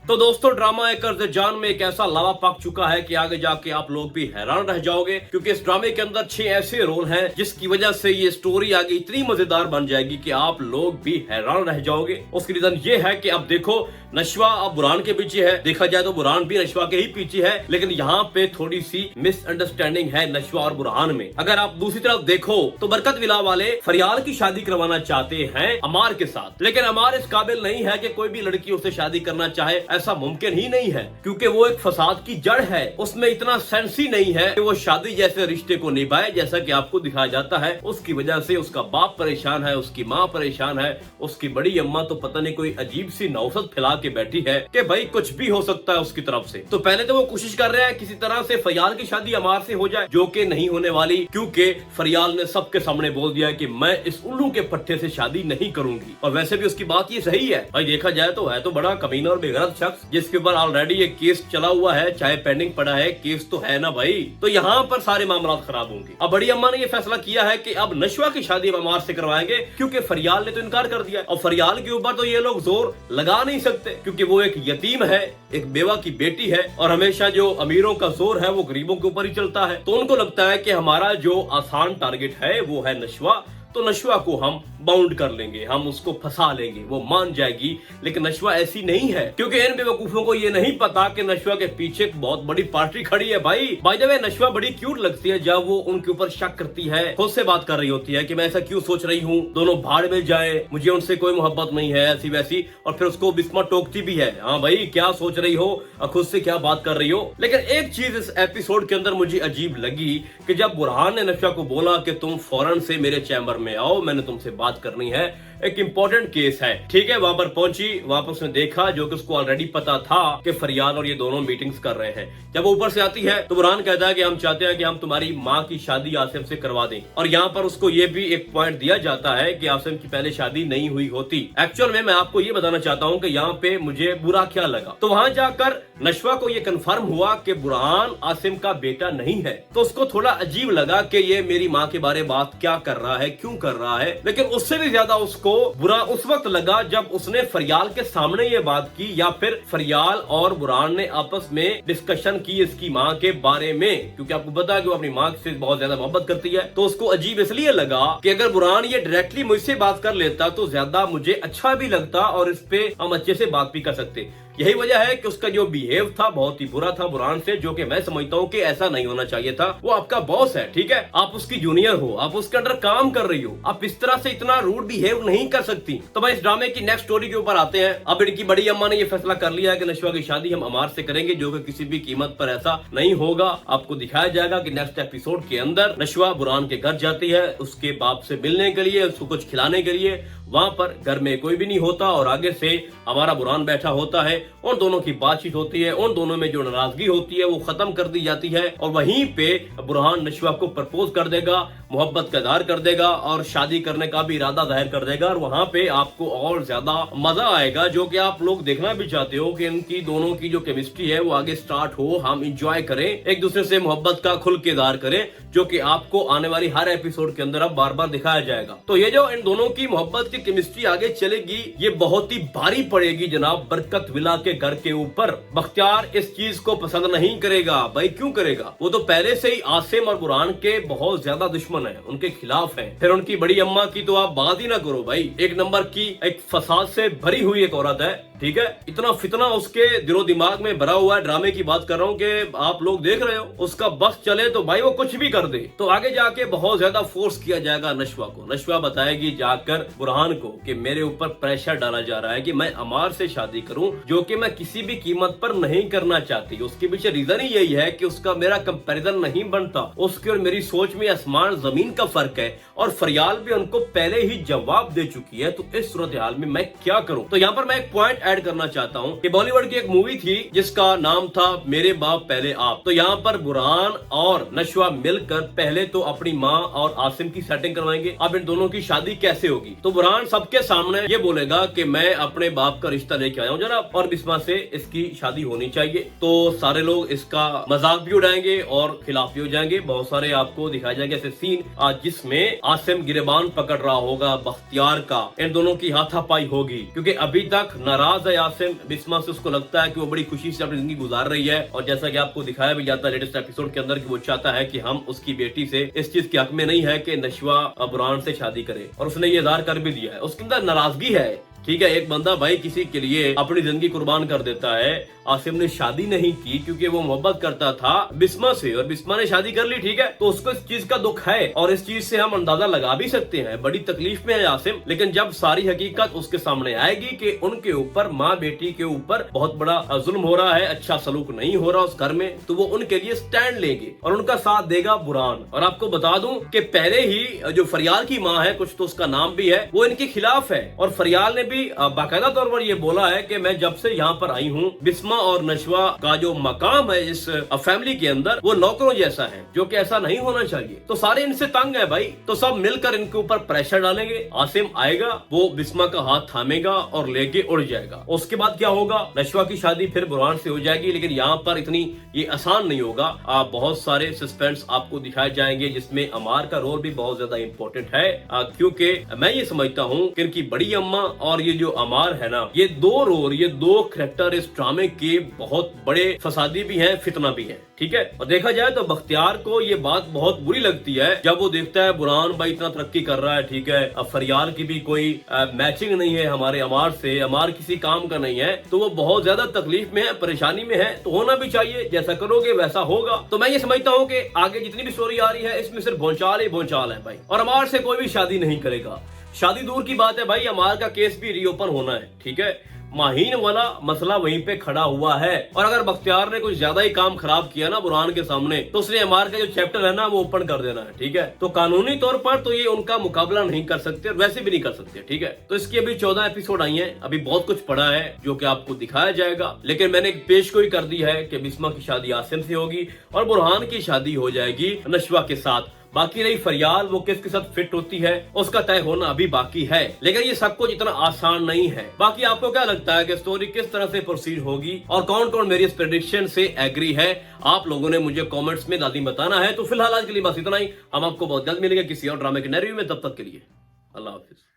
तो दोस्तों ड्रामा एक कर्ज जान में एक ऐसा लावा पक चुका है कि आगे जाके आप लोग भी हैरान रह जाओगे, क्योंकि इस ड्रामे के अंदर 6 ऐसे रोल हैं जिसकी वजह से ये स्टोरी आगे इतनी मजेदार बन जाएगी कि आप लोग भी हैरान रह जाओगे। उसकी रीजन ये है कि अब देखो नशवा अब बुरहान के पीछे है, देखा जाए तो बुरहान भी नशवा के ही पीछे है, लेकिन यहाँ पे थोड़ी सी मिसअंडरस्टैंडिंग है नशवा और बुरहान में। अगर आप दूसरी तरफ देखो तो बरकत विला वाले फरियाल की शादी करवाना चाहते हैं अमार के साथ, लेकिन अमार इस काबिल नहीं है कि कोई भी लड़की उससे शादी करना चाहे, ऐसा मुमकिन ही नहीं है, क्योंकि वो एक फसाद की जड़ है। उसमें इतना सेंस ही नहीं है कि वो शादी जैसे रिश्ते को निभाए जैसा कि आपको दिखाया जाता है। उसकी वजह से उसका बाप परेशान है, उसकी माँ परेशान है, उसकी बड़ी अम्मा तो पता नहीं कोई अजीब सी नौसत फैला के बैठी है कि भाई कुछ भी हो सकता है उसकी तरफ से। तो पहले तो वो कोशिश कर रहे हैं किसी तरह से फरियाल की शादी अमार से हो जाए, जो कि नहीं होने वाली, क्योंकि फरियाल ने सबके सामने बोल दिया कि मैं इस उल्लू के पट्टे से शादी नहीं करूंगी। और वैसे भी उसकी बात ये सही है भाई, देखा जाए तो है तो बड़ा कमीना और बेगरत शख्स, जिसके ऊपर ऑलरेडी एक केस चला हुआ है, चाहे पेंडिंग पड़ा है, केस तो है ना भाई। तो यहाँ पर सारे मामला खराब होंगे। अब बड़ी अम्मा ने ये फैसला किया है कि अब नशवा की शादी अमार से करवाएंगे, क्योंकि फरियाल ने तो इनकार कर दिया। और फरियाल के ऊपर तो ये लोग जोर लगा नहीं सकते, क्योंकि वो एक यतीम है, एक बेवा की बेटी है, और हमेशा जो अमीरों का जोर है वो गरीबों के ऊपर ही चलता है। तो उनको लगता है कि हमारा जो आसान टारगेट है वो है नशवा, तो नशवा को हम बाउंड कर लेंगे, हम उसको फंसा लेंगे, वो मान जाएगी। लेकिन नशवा ऐसी नहीं है, क्योंकि इन बेवकूफों को ये नहीं पता कि नशवा के पीछे एक बहुत बड़ी पार्टी खड़ी है भाई। बाय द वे नशवा बड़ी क्यूट लगती है जब वो उनके ऊपर शक करती है, खुद से बात कर रही होती है कि मैं ऐसा क्यों सोच रही हूँ, दोनों भाड़ में जाए, मुझे उनसे कोई मोहब्बत नहीं है, ऐसी वैसी। और फिर उसको बिस्मा टोकती भी है, हाँ भाई क्या सोच रही हो और खुद से क्या बात कर रही हो। लेकिन एक चीज इस एपिसोड के अंदर मुझे अजीब लगी कि जब बुरहान ने नशवा को बोला कि तुम फौरन से मेरे चैम्बर में आओ, मैंने तुमसे बात करनी है, एक इंपॉर्टेंट केस है। ठीक है, वहां पर पहुंची, वहां पर उसने देखा, जो कि उसको ऑलरेडी पता था कि फरियाल और ये दोनों मीटिंग्स कर रहे हैं। जब वो ऊपर से आती है तो बुरहान कहता है कि हम चाहते हैं कि हम तुम्हारी माँ की शादी आसिम से करवा दें। और यहाँ पर उसको ये भी एक पॉइंट दिया जाता है कि आसिम की पहले शादी नहीं हुई होती। एक्चुअल में मैं आपको ये बताना चाहता हूँ कि यहाँ पे मुझे बुरा क्या लगा। तो वहां जाकर नशवा को ये कंफर्म हुआ कि बुरहान आसिम का बेटा नहीं है, तो उसको थोड़ा अजीब लगा कि ये मेरी माँ के बारे में बात क्या कर रहा है, क्यों कर रहा है। लेकिन उससे भी ज्यादा उसको बुरा उस वक्त लगा जब उसने फरियाल के सामने ये बात की, या फिर फरियाल और बुरहान ने आपस में डिस्कशन की इसकी माँ के बारे में, क्योंकि आपको पता है कि वो अपनी माँ से बहुत ज्यादा मोहब्बत करती है। तो उसको अजीब इसलिए लगा कि अगर बुरहान ये डायरेक्टली मुझसे बात कर लेता तो ज्यादा मुझे अच्छा भी लगता और इस पे हम अच्छे से बात भी कर सकते। यही वजह है कि उसका जो बिहेव था बहुत ही बुरा था बुरहान से, जो कि मैं समझता हूँ कि ऐसा नहीं होना चाहिए था। वो आपका बॉस है, ठीक है, आप उसकी जूनियर हो, आप उसके अंडर काम कर रही हो, आप इस तरह से इतना रूड बिहेव नहीं कर सकती। तो भाई इस ड्रामे की नेक्स्ट स्टोरी के ऊपर आते हैं। अब इनकी बड़ी अम्मा ने ये फैसला कर लिया है कि नशवा की शादी हम अमार से करेंगे, जो कि किसी भी कीमत पर ऐसा नहीं होगा। आपको दिखाया जाएगा कि नेक्स्ट एपिसोड के अंदर नशवा बुरहान के घर जाती है उसके बाप से मिलने के लिए, उसको कुछ खिलाने के लिए। वहां पर घर में कोई भी नहीं होता और आगे से हमारा बुरहान बैठा होता है, उन दोनों की बातचीत होती है, उन दोनों में जो नाराजगी होती है वो खत्म कर दी जाती है। और वहीं पे बुरहान नशवा को प्रपोज कर देगा, मोहब्बत का इजहार कर देगा और शादी करने का भी इरादा जाहिर कर देगा। और वहां पे आपको और ज्यादा मजा आएगा, जो कि आप लोग देखना भी चाहते हो कि इनकी दोनों की जो केमिस्ट्री है वो आगे स्टार्ट हो, हम इंजॉय करें, एक दूसरे से मोहब्बत का खुल के इजहार करें, जो कि आपको आने वाली हर एपिसोड के अंदर अब बार बार दिखाया जाएगा। तो ये जो इन दोनों की मोहब्बत की केमिस्ट्री आगे चलेगी ये बहुत ही भारी पड़ेगी जनाब बरकत विला के घर के ऊपर। बख्तियार इस चीज को पसंद नहीं करेगा भाई, क्यों करेगा, वो तो पहले से ही आसिम और बुरहान के बहुत ज्यादा दुश्मन है, उनके खिलाफ है। फिर उनकी बड़ी अम्मा की तो आप बात ही ना करो भाई, एक नंबर की एक फसाद से भरी हुई एक औरत है, ठीक है, इतना फितना उसके दिलो दिमाग में भरा हुआ है। ड्रामे की बात कर रहा हूँ कि आप लोग देख रहे हो, उसका बस चले तो भाई वो कुछ भी कर दे। तो आगे जाके बहुत ज्यादा फोर्स किया जाएगा नशवा को। नशवा बताएगी जाकर बुरहान को कि मेरे ऊपर प्रेशर डाला जा रहा है कि मैं अमार से शादी करूं, जो कि मैं किसी भी कीमत पर नहीं करना चाहती। उसके पीछे रीजन ही यही है कि उसका मेरा कंपैरिजन नहीं बनता, उसकी और मेरी सोच में आसमान जमीन का फर्क है। और फरियाल भी उनको पहले ही जवाब दे चुकी है। तो इस सूरत हाल में मैं क्या करूं। तो यहाँ पर मैं एक पॉइंट ऐड करना चाहता हूं कि बॉलीवुड की एक मूवी थी जिसका नाम था मेरे बाप पहले आप। तो यहाँ पर बुरहान और नशवा मिलकर पहले तो अपनी माँ और आसिम की सेटिंग करवाएंगे। अब इन दोनों की शादी कैसे होगी। तो बुरहान सबके सामने ये बोलेगा कि मैं अपने बाप का रिश्ता लेके आया हूँ जनाब, और बिस्मा से इसकी शादी होनी चाहिए। तो सारे लोग इसका मजाक भी उड़ाएंगे और खिलाफ भी हो जाएंगे। बहुत सारे आपको दिखाया जाएगा ऐसे सीन जिसमें आसिम गिरबान पकड़ रहा होगा बख्तियार का, इन दोनों की हाथापाई होगी, क्योंकि अभी तक नाराज नाराज है यासिम बिस्मा से। उसको लगता है कि वो बड़ी खुशी से अपनी जिंदगी गुजार रही है, और जैसा कि आपको दिखाया भी जाता है लेटेस्ट एपिसोड के अंदर कि वो चाहता है कि हम उसकी बेटी से इस चीज के हक में नहीं है कि नशवा बुरहान से शादी करे, और उसने ये इज़हार कर भी दिया है। उसके अंदर नाराजगी है। ठीक है, एक बंदा भाई किसी के लिए अपनी जिंदगी कुर्बान कर देता है। आसिम ने शादी नहीं की क्योंकि वो मोहब्बत करता था बिस्मा से, और बिस्मा ने शादी कर ली। ठीक है, तो उसको इस चीज का दुख है, और इस चीज से हम अंदाजा लगा भी सकते हैं बड़ी तकलीफ में है आसिम। लेकिन जब सारी हकीकत उसके सामने आएगी कि उनके ऊपर, माँ बेटी के ऊपर बहुत बड़ा जुल्म हो रहा है, अच्छा सलूक नहीं हो रहा उस घर में, तो वो उनके लिए स्टैंड लेंगे और उनका साथ देगा बुरहान। और आपको बता दूं कि पहले ही जो फरियाल की माँ है, कुछ तो उसका नाम भी है, वो इनके खिलाफ है। और फरियाल ने भी बाकायदा तौर पर ये बोला है कि मैं जब से यहाँ पर आई हूँ, बिस्मा और नशवा का जो मकाम है इस फैमिली के अंदर वो नौकरों जैसा है, जो कि ऐसा नहीं होना चाहिए। तो सारे इनसे तंग है भाई, तो सब मिलकर इनके ऊपर प्रेशर डालेंगे। आसिम आएगा, वो बिस्मा का हाथ थामेगा और लेके उड़ जाएगा। उसके बाद क्या होगा, नशवा की शादी फिर बुरहान से हो जाएगी। लेकिन यहाँ पर इतनी ये आसान नहीं होगा। बहुत सारे सस्पेंस आपको दिखाए जाएंगे, जिसमें अमार का रोल भी बहुत ज्यादा इंपॉर्टेंट है, क्योंकि मैं ये समझता हूँ कि इनकी बड़ी अम्मा और ये जो अमार है ना, ये दो रोल, ये दो करैक्टर इस ड्रामे के बहुत बड़े फसादी भी हैं, फितना भी हैं। ठीक है, और देखा जाए तो बख्तियार को ये बात बहुत बुरी लगती है जब वो देखता है बुरहान भाई इतना तरक्की कर रहा है। ठीक है, अब फरियाल की भी कोई मैचिंग नहीं है हमारे अमार से, अमार किसी काम का नहीं है, तो वो बहुत ज्यादा तकलीफ में है, परेशानी में है। तो होना भी चाहिए, जैसा करोगे वैसा होगा। तो मैं ये समझता हूँ कि आगे जितनी भी स्टोरी आ रही है इसमें सिर्फ भोंचाल ही भोंचाल है भाई, और अमार से कोई भी शादी नहीं करेगा। शादी दूर की बात है भाई, अमार का केस भी रीओपन होना है। ठीक है, माहीन वाला मसला वहीं पे खड़ा हुआ है, और अगर बख्तियार ने कुछ ज्यादा ही काम खराब किया ना बुरहान के सामने, तो उसने अमार का जो चैप्टर है ना वो ओपन कर देना है। ठीक है, तो कानूनी तौर पर तो ये उनका मुकाबला नहीं कर सकते, और वैसे भी नहीं कर सकते। ठीक है, तो इसकी अभी 14 एपिसोड आई हैं, अभी बहुत कुछ पड़ा है जो कि आपको दिखाया जाएगा। लेकिन मैंने एक पेशगोई कर दी है कि बिस्मा की शादी आसिम से होगी और बुरहान की शादी हो जाएगी नशवा के साथ। बाकी रही फरियाल, वो किसके साथ फिट होती है उसका तय होना अभी बाकी है। लेकिन ये सब कुछ इतना आसान नहीं है। बाकी आपको क्या लगता है कि स्टोरी किस तरह से प्रोसीड होगी, और कौन कौन मेरी इस प्रेडिक्शन से एग्री है, आप लोगों ने मुझे कमेंट्स में लाजिम बताना है। तो फिलहाल आज के लिए बस इतना ही। हम आपको बहुत जल्द मिलेंगे किसी और ड्रामे के नए रिव्यू में। तब तक के लिए अल्लाह हाफिज।